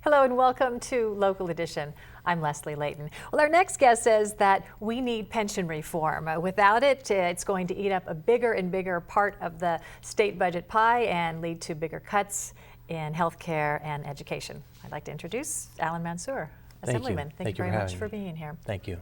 Hello and welcome to Local Edition. I'm Leslie Leyton. Well, our next guest says that we need pension reform. Without it, it's going to eat up a bigger and bigger part of the state budget pie and lead to bigger cuts in healthcare and education. I'd like to introduce Allan Mansoor, Assemblyman. Thank you very much for being here. Thank you.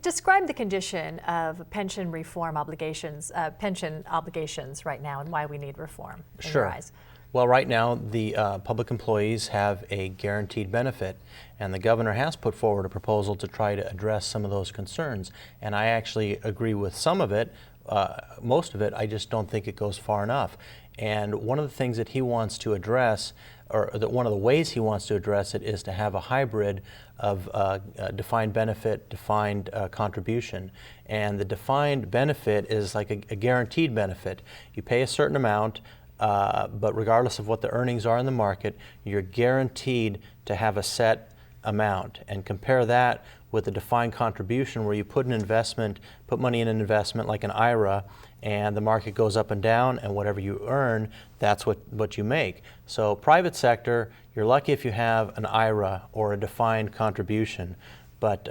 Describe the condition of pension reform obligations, pension obligations right now, and why we need reform in your eyes. Well, right now, the public employees have a guaranteed benefit, and the governor has put forward a proposal to try to address some of those concerns. And I actually agree with some of it, most of it. I just don't think it goes far enough. And one of the things that he wants to address, or one of the ways he wants to address it, is to have a hybrid of defined benefit, defined contribution. And the defined benefit is like a guaranteed benefit. You pay a certain amount, but regardless of what the earnings are in the market, you're guaranteed to have a set amount. And compare that with a defined contribution where you put money in an investment like an IRA, and the market goes up and down, and whatever you earn, that's what you make. So private sector, you're lucky if you have an IRA or a defined contribution. But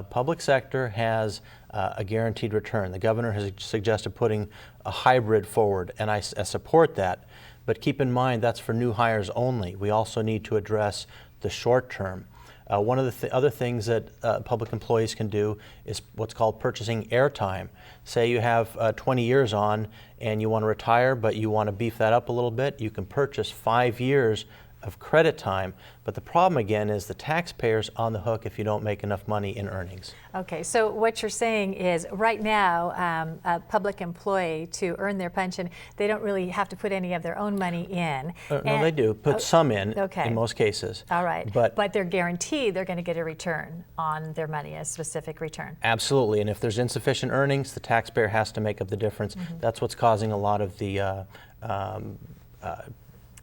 public sector has a guaranteed return. The governor has suggested putting a hybrid forward, and I support that. But keep in mind, that's for new hires only. We also need to address the short term. One of the other things that public employees can do is what's called purchasing airtime. Say you have 20 years on and you want to retire, but you want to beef that up a little bit, you can purchase 5 years of credit time. But the problem again is the taxpayer's on the hook if you don't make enough money in earnings. Okay, so what you're saying is right now a public employee, to earn their pension, they don't really have to put any of their own money in. No, they do. Put some in most cases. All right, but they're guaranteed they're going to get a return on their money, a specific return. Absolutely, and if there's insufficient earnings, the taxpayer has to make up the difference. That's what's causing a lot of the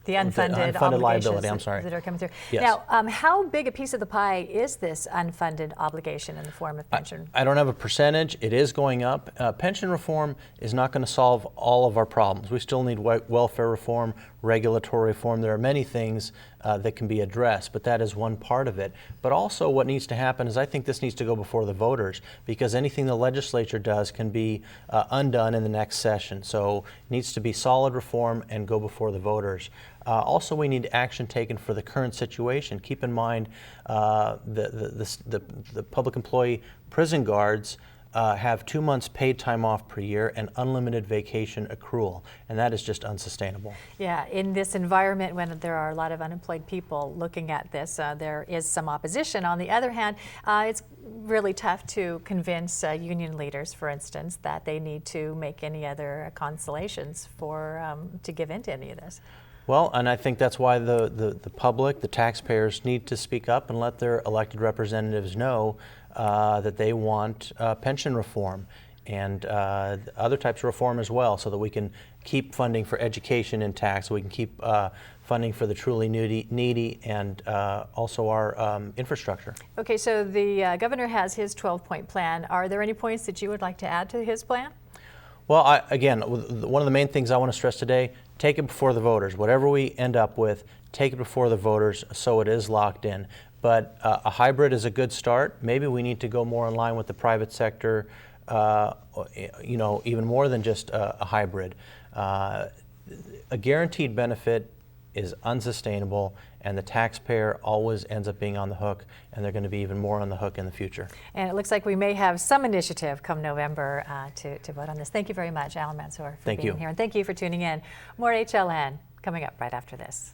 unfunded liability, that are coming through. Yes. Now, how big a piece of the pie is this unfunded obligation in the form of pension? I don't have a percentage. It is going up. Pension reform is not going to solve all of our problems. We still need welfare reform, regulatory reform. There are many things that can be addressed, but that is one part of it. But also what needs to happen is I think this needs to go before the voters, because anything the legislature does can be undone in the next session. So it needs to be solid reform and go before the voters. Also, we need action taken for the current situation. Keep in mind the public employee prison guards have 2 months paid time off per year and unlimited vacation accrual, and that is just unsustainable. Yeah, in this environment when there are a lot of unemployed people looking at this, there is some opposition. On the other hand, it's really tough to convince union leaders, for instance, that they need to make any other conciliations to give in to any of this. Well, and I think that's why the public, the taxpayers, need to speak up and let their elected representatives know that they want pension reform and other types of reform as well, so that we can keep funding for education intact, so we can keep funding for the truly needy and also our infrastructure. Okay, so the governor has his 12-point plan. Are there any points that you would like to add to his plan? Well, again, one of the main things I want to stress today, take it before the voters. Whatever we end up with, take it before the voters so it is locked in. But a hybrid is a good start. Maybe we need to go more in line with the private sector, even more than just a hybrid. A guaranteed benefit is unsustainable, and the taxpayer always ends up being on the hook, and they're going to be even more on the hook in the future. And it looks like we may have some initiative come November to vote on this. Thank you very much, Allan Mansoor, for being here. And thank you for tuning in. More HLN coming up right after this.